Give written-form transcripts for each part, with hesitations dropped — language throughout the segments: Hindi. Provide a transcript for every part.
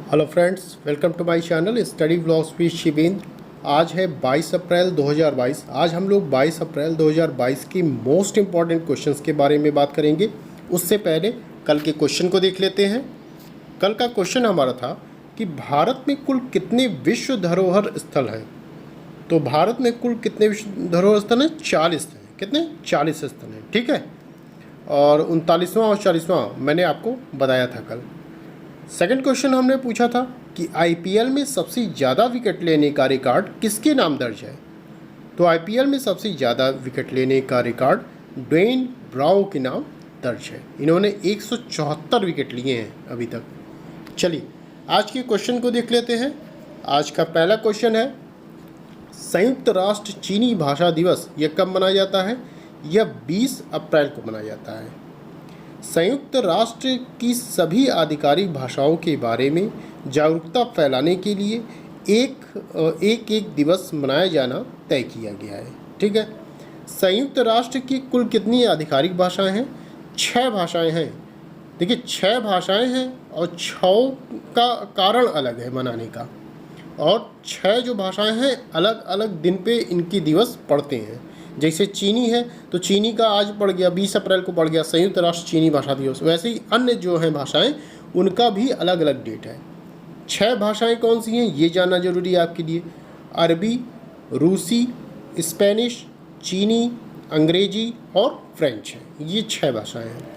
Hello friends, welcome to my channel study vlogs with Shivendra. आज है 22 अप्रैल 2022। आज हम लोग 22 अप्रैल 2022 की मोस्ट इम्पॉर्टेंट क्वेश्चंस के बारे में बात करेंगे। उससे पहले कल के क्वेश्चन को देख लेते हैं। कल का क्वेश्चन हमारा था कि भारत में कुल कितने विश्व धरोहर स्थल हैं। तो भारत में कुल कितने विश्व धरोहर स्थल हैं? 40 हैं। कितने? 40 स्थल हैं। ठीक है, और 39वां और 40वां मैंने आपको बताया था कल। सेकंड क्वेश्चन हमने पूछा था कि आईपीएल में सबसे ज़्यादा विकेट लेने का रिकॉर्ड किसके नाम दर्ज है। तो आईपीएल में सबसे ज़्यादा विकेट लेने का रिकॉर्ड ड्वेन ब्रावो के नाम दर्ज है। इन्होंने 174 विकेट लिए हैं अभी तक। चलिए आज के क्वेश्चन को देख लेते हैं। आज का पहला क्वेश्चन है, संयुक्त राष्ट्र चीनी भाषा दिवस यह कब मनाया जाता है? यह 20 अप्रैल को मनाया जाता है। संयुक्त राष्ट्र की सभी आधिकारिक भाषाओं के बारे में जागरूकता फैलाने के लिए एक दिवस मनाया जाना तय किया गया है। ठीक है, संयुक्त राष्ट्र की कुल कितनी आधिकारिक भाषाएं हैं? 6 भाषाएं हैं। देखिए 6 भाषाएं हैं और 6 का कारण अलग है मनाने का, और 6 जो भाषाएं हैं अलग अलग दिन पे इनकी दिवस पड़ते हैं। जैसे चीनी है तो चीनी का आज पड़ गया 20 अप्रैल को पड़ गया संयुक्त राष्ट्र चीनी भाषा दिवस। वैसे ही अन्य जो हैं भाषाएं उनका भी अलग अलग डेट है। 6 भाषाएं कौन सी हैं ये जानना जरूरी है आपके लिए। अरबी, रूसी, स्पेनिश, चीनी, अंग्रेजी और फ्रेंच है। ये 6 भाषाएं हैं।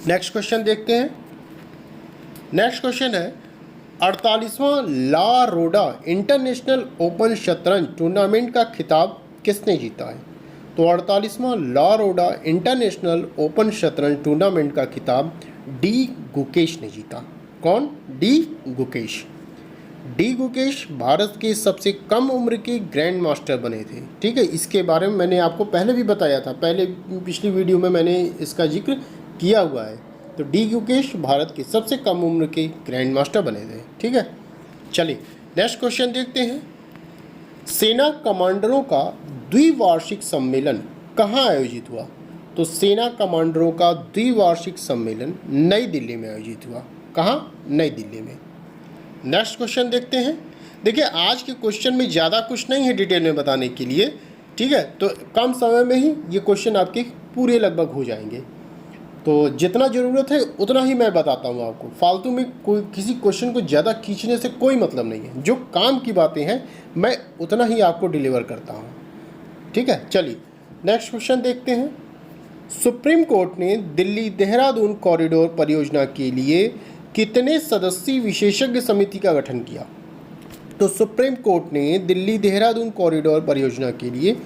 नेक्स्ट क्वेश्चन देखते हैं। नेक्स्ट क्वेश्चन है, 48वां ला रोडा इंटरनेशनल ओपन शतरंज टूर्नामेंट का खिताब किसने जीता है? तो 48वां ला रोडा इंटरनेशनल ओपन शतरंज टूर्नामेंट का खिताब डी गुकेश ने जीता। कौन? डी गुकेश। डी गुकेश भारत के सबसे कम उम्र के ग्रैंड मास्टर बने थे। ठीक है, इसके बारे में मैंने आपको पहले भी बताया था, पिछली वीडियो में मैंने इसका जिक्र किया हुआ है। तो डी गुकेश भारत के सबसे कम उम्र के ग्रैंड मास्टर बने थे। ठीक है, चलिए नेक्स्ट क्वेश्चन देखते हैं। सेना कमांडरों का द्विवार्षिक सम्मेलन कहाँ आयोजित हुआ? तो सेना कमांडरों का द्विवार्षिक सम्मेलन नई दिल्ली में आयोजित हुआ। कहाँ? नई दिल्ली में। नेक्स्ट क्वेश्चन देखते हैं। देखिए आज के क्वेश्चन में ज़्यादा कुछ नहीं है डिटेल में बताने के लिए। ठीक है, तो कम समय में ही ये क्वेश्चन आपके पूरे लगभग हो जाएंगे। तो जितना ज़रूरत है उतना ही मैं बताता हूँ आपको। फालतू में कोई किसी क्वेश्चन को ज़्यादा खींचने से कोई मतलब नहीं है। जो काम की बातें हैं मैं उतना ही आपको डिलीवर करता हूँ। ठीक है, चलिए नेक्स्ट क्वेश्चन देखते हैं। सुप्रीम कोर्ट ने दिल्ली देहरादून कॉरिडोर परियोजना के लिए कितने सदस्यीय विशेषज्ञ समिति का गठन किया? तो सुप्रीम कोर्ट ने दिल्ली देहरादून कॉरिडोर परियोजना के लिए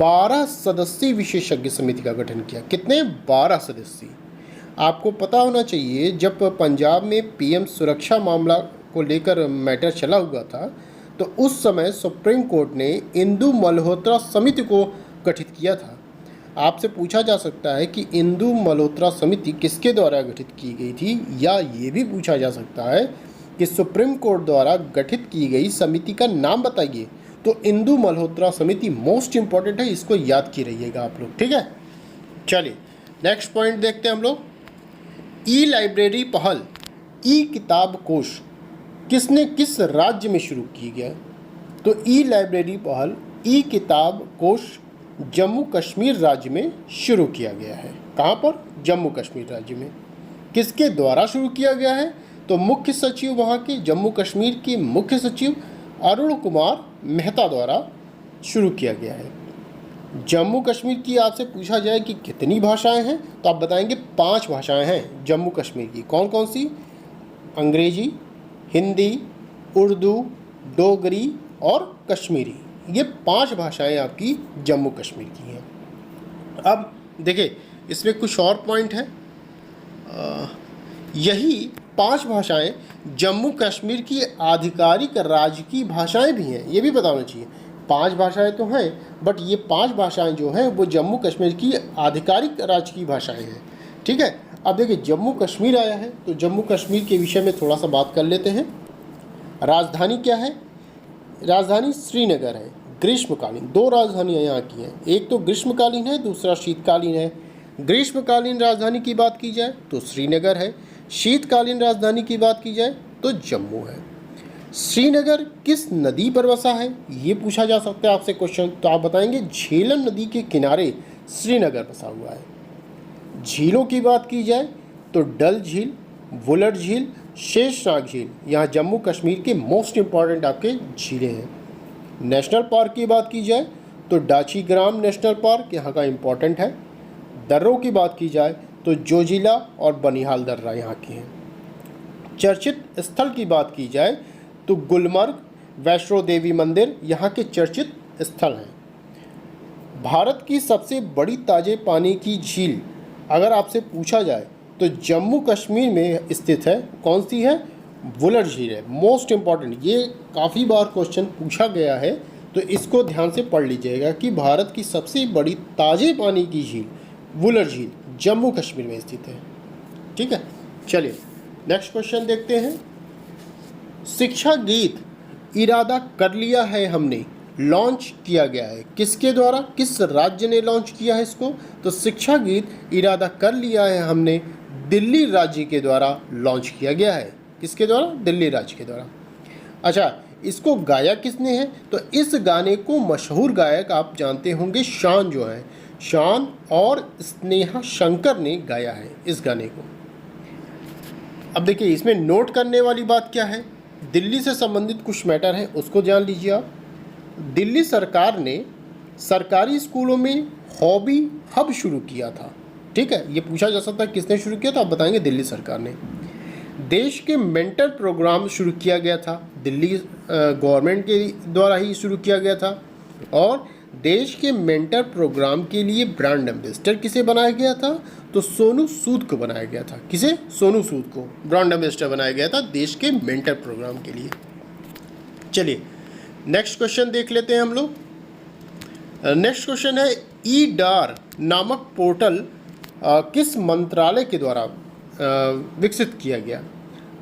12 सदस्यीय विशेषज्ञ समिति का गठन किया। कितने? 12 सदस्य। आपको पता होना चाहिए जब पंजाब में पीएम सुरक्षा मामला को लेकर मैटर चला हुआ था तो उस समय सुप्रीम कोर्ट ने इंदु मल्होत्रा समिति को गठित किया था। आपसे पूछा जा सकता है कि इंदु मल्होत्रा समिति किसके द्वारा गठित की गई थी, या ये भी पूछा जा सकता है कि सुप्रीम कोर्ट द्वारा गठित की गई समिति का नाम बताइए। तो इंदु मल्होत्रा समिति मोस्ट इंपॉर्टेंट है, इसको याद की रहिएगा आप लोग। ठीक है, चलिए नेक्स्ट पॉइंट देखते हैं हम लोग। ई लाइब्रेरी पहल, ई किताब कोश किसने किस राज्य में शुरू की गया? तो ई लाइब्रेरी पहल, ई किताब कोश जम्मू कश्मीर राज्य में शुरू किया गया है। कहाँ पर? जम्मू कश्मीर राज्य में। किसके द्वारा शुरू किया गया है? तो मुख्य सचिव वहाँ के जम्मू कश्मीर के मुख्य सचिव अरुण कुमार मेहता द्वारा शुरू किया गया है। जम्मू कश्मीर की आपसे पूछा जाए कि कितनी भाषाएं हैं तो आप बताएंगे 5 भाषाएं हैं जम्मू कश्मीर की। कौन कौन सी? अंग्रेजी, हिंदी, उर्दू, डोगरी और कश्मीरी। ये 5 भाषाएं आपकी जम्मू कश्मीर की हैं। अब देखिए इसमें कुछ और पॉइंट है। यही 5 भाषाएं जम्मू कश्मीर की आधिकारिक राज्य की भाषाएं भी हैं, ये भी बताना चाहिए। 5 भाषाएं तो हैं बट ये 5 भाषाएं जो हैं वो जम्मू कश्मीर की आधिकारिक राज्य की भाषाएं हैं। ठीक है, अब देखिए जम्मू कश्मीर आया है तो जम्मू कश्मीर के विषय में थोड़ा सा बात कर लेते हैं। राजधानी क्या है? राजधानी श्रीनगर है। ग्रीष्मकालीन 2 राजधानियाँ यहाँ की हैं, एक तो ग्रीष्मकालीन है, दूसरा शीतकालीन है। ग्रीष्मकालीन राजधानी की बात की जाए तो श्रीनगर है। शीतकालीन राजधानी की बात की जाए तो जम्मू है। श्रीनगर किस नदी पर बसा है, ये पूछा जा सकता है आपसे क्वेश्चन, तो आप बताएंगे झेलम नदी के किनारे श्रीनगर बसा हुआ है। झीलों की बात की जाए तो डल झील, वुलर झील, शेषनाग झील यहाँ जम्मू कश्मीर के मोस्ट इम्पॉर्टेंट आपके झीलें हैं। नेशनल पार्क की बात की जाए तो डाचीग्राम नेशनल पार्क यहाँ का इम्पॉर्टेंट है। दर्रों की बात की जाए तो जोजिला और बनिहाल दर्रा यहाँ की हैं। चर्चित स्थल की बात की जाए तो गुलमर्ग, वैष्णो देवी मंदिर यहाँ के चर्चित स्थल हैं। भारत की सबसे बड़ी ताजे पानी की झील अगर आपसे पूछा जाए तो जम्मू कश्मीर में स्थित है, कौन सी है, वुलर झील है। मोस्ट इम्पॉर्टेंट, ये काफ़ी बार क्वेश्चन पूछा गया है तो इसको ध्यान से पढ़ लीजिएगा कि भारत की सबसे बड़ी ताजे पानी की झील वुलर झील जम्मू कश्मीर में स्थित है। ठीक है, चलिए नेक्स्ट क्वेश्चन देखते हैं। शिक्षा गीत इरादा कर लिया है हमने लॉन्च किया गया है, किसके द्वारा, किस राज्य ने लॉन्च किया है इसको, तो शिक्षा गीत इरादा कर लिया है हमने दिल्ली राज्य के द्वारा लॉन्च किया गया है। किसके द्वारा, दिल्ली राज्य के द्वारा। अच्छा, इसको गाया किसने है, तो इस गाने को मशहूर गायक आप जानते होंगे शान जो है, शान और स्नेहा शंकर ने गाया है इस गाने को। अब देखिए इसमें नोट करने वाली बात क्या है, दिल्ली से संबंधित कुछ मैटर है उसको जान लीजिए आप। दिल्ली सरकार ने सरकारी स्कूलों में हॉबी हब शुरू किया था। ठीक है, ये पूछा जा सकता है किसने शुरू किया, तो आप बताएंगे दिल्ली सरकार ने। देश के मेंटर प्रोग्राम शुरू किया गया था, दिल्ली गवर्नमेंट के द्वारा ही शुरू किया गया था। और देश के मेंटर प्रोग्राम के लिए ब्रांड एम्बेसडर किसे बनाया गया था, तो सोनू सूद को बनाया गया था। किसे, सोनू सूद को ब्रांड एम्बेसडर बनाया गया था देश के मेंटर प्रोग्राम के लिए। चलिए नेक्स्ट क्वेश्चन देख लेते हैं हम लोग। नेक्स्ट क्वेश्चन है ई-डार नामक पोर्टल किस मंत्रालय के द्वारा विकसित किया गया,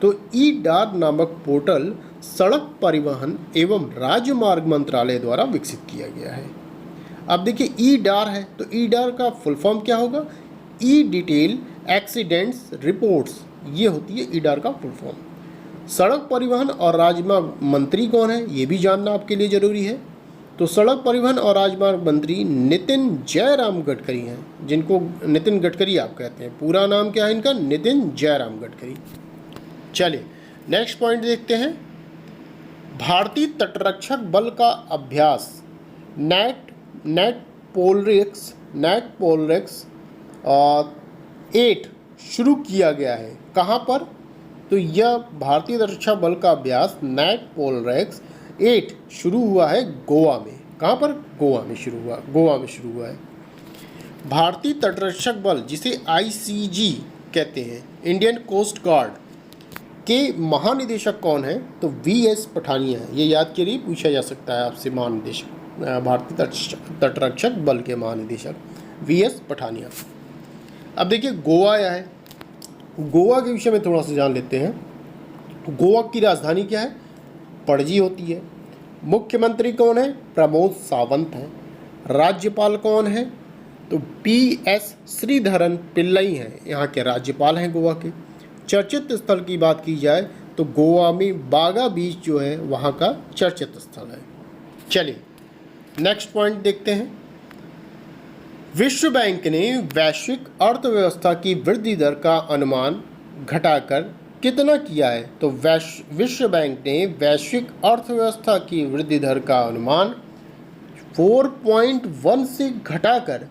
तो ई-डार नामक पोर्टल सड़क परिवहन एवं राजमार्ग मंत्रालय द्वारा विकसित किया गया है। अब देखिए ई-डार है तो ई-डार का फुल फॉर्म क्या होगा, ई डिटेल एक्सीडेंट्स रिपोर्ट्स, ये होती है ई-डार का फुल फॉर्म। सड़क परिवहन और राजमार्ग मंत्री कौन है, ये भी जानना आपके लिए ज़रूरी है। तो सड़क परिवहन और राजमार्ग मंत्री नितिन जयराम गडकरी हैं, जिनको नितिन गडकरी आप कहते हैं। पूरा नाम क्या है इनका, नितिन जयराम गडकरी। चलिए नेक्स्ट पॉइंट देखते हैं। भारतीय तटरक्षक बल का अभ्यास नेट पोलरिक्स 8 शुरू किया गया है, कहाँ पर, तो यह भारतीय तटरक्षक बल का अभ्यास नेट पोलरिक्स 8 शुरू हुआ है गोवा में। कहाँ पर, गोवा में शुरू हुआ है। भारतीय तटरक्षक बल जिसे आईसीजी कहते हैं, इंडियन कोस्ट गार्ड के महानिदेशक कौन है, तो वीएस पठानिया है। ये याद के लिए पूछा जा सकता है आपसे, महानिदेशक भारतीय तटरक्षक बल के महानिदेशक वीएस पठानिया। अब देखिए गोवा आया है, गोवा के विषय में थोड़ा सा जान लेते हैं। गोवा की राजधानी क्या है, पणजी होती है। मुख्यमंत्री कौन है, प्रमोद सावंत हैं। राज्यपाल कौन है, तो पीएस श्रीधरन पिल्लई हैं, यहाँ के राज्यपाल हैं गोवा के। चर्चित स्थल की बात की जाए तो गोवा में बागा बीच जो है वहाँ का चर्चित स्थल है। चलिए नेक्स्ट पॉइंट देखते हैं। विश्व बैंक ने वैश्विक अर्थव्यवस्था की वृद्धि दर का अनुमान घटाकर कितना किया है, तो विश्व बैंक ने वैश्विक अर्थव्यवस्था की वृद्धि दर का अनुमान 4.1 से घटाकर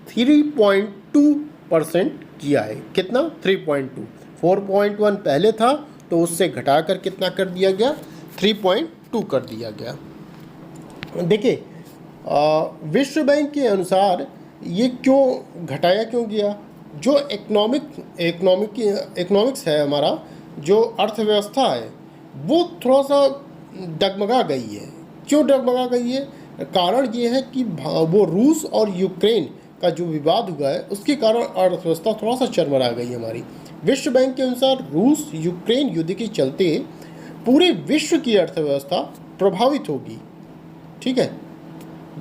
3.2% किया है। कितना, 3.2। 4.1 पहले था तो उससे घटाकर कितना कर दिया गया, 3.2 कर दिया गया। देखिए विश्व बैंक के अनुसार ये क्यों घटाया क्यों गया, जो इकोनॉमिक्स है हमारा, जो अर्थव्यवस्था है वो थोड़ा सा डगमगा गई है। क्यों डगमगा गई है, कारण ये है कि वो रूस और यूक्रेन का जो विवाद हुआ है उसके कारण अर्थव्यवस्था थोड़ा सा चरमरा गई हमारी। विश्व बैंक के अनुसार रूस यूक्रेन युद्ध के चलते पूरे विश्व की अर्थव्यवस्था प्रभावित होगी। ठीक है,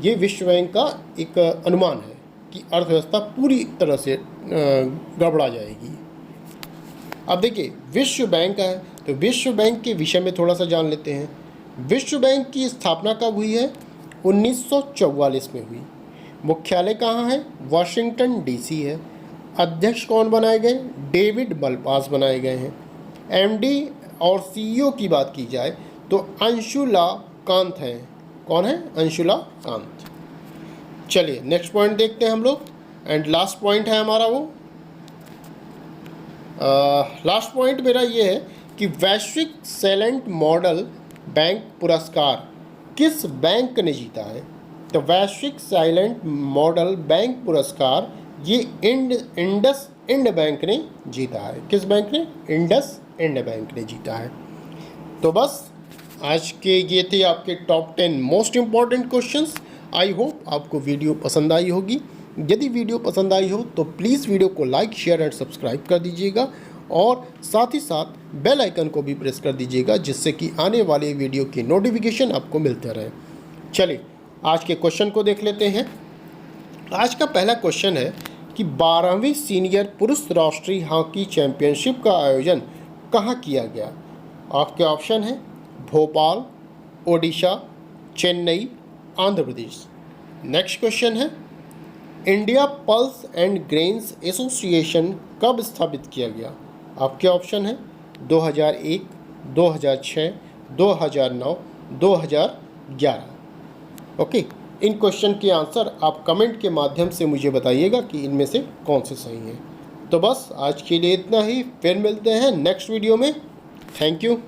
ये विश्व बैंक का एक अनुमान है कि अर्थव्यवस्था पूरी तरह से गड़बड़ा जाएगी। अब देखिए विश्व बैंक है, तो विश्व बैंक के विषय में थोड़ा सा जान लेते हैं। विश्व बैंक की स्थापना कब हुई है? 1944 में हुई। मुख्यालय कहाँ है? वाशिंगटन डीसी है। अध्यक्ष कौन बनाए गए? डेविड मलपास बनाए गए हैं। एमडी और सीईओ की बात की जाए तो अंशुला कांत हैं। कौन है? अंशुला कांत। चलिए नेक्स्ट पॉइंट देखते हैं हम लोग, एंड लास्ट पॉइंट है हमारा वो। लास्ट पॉइंट मेरा ये है कि वैश्विक साइलेंट मॉडल बैंक पुरस्कार किस बैंक ने जीता है? तो वैश्विक साइलेंट मॉडल बैंक पुरस्कार ये इंडस इंड बैंक ने जीता है। किस बैंक ने? इंडस इंड बैंक ने जीता है। तो बस आज के ये थे आपके top 10 most important questions. I hope आपको वीडियो पसंद आई होगी। यदि वीडियो पसंद आई हो तो प्लीज़ वीडियो को लाइक, शेयर एंड सब्सक्राइब कर दीजिएगा, और साथ ही साथ बेल आइकन को भी प्रेस कर दीजिएगा, जिससे कि आने वाले वीडियो की नोटिफिकेशन आपको मिलते रहे। चलिए आज के क्वेश्चन को देख लेते हैं। आज का पहला क्वेश्चन है कि 12वीं सीनियर पुरुष राष्ट्रीय हॉकी चैंपियनशिप का आयोजन कहाँ किया गया? आपके ऑप्शन है भोपाल, ओडिशा, चेन्नई, आंध्र प्रदेश। नेक्स्ट क्वेश्चन है India pulse and grains association कब स्थापित किया गया? आपके ऑप्शन है 2001, 2006, 2009, 2011। ओके, इन क्वेश्चन के आंसर आप कमेंट के माध्यम से मुझे बताइएगा कि इनमें से कौन से सही हैं। तो बस आज के लिए इतना ही, फिर मिलते हैं नेक्स्ट वीडियो में। Thank you.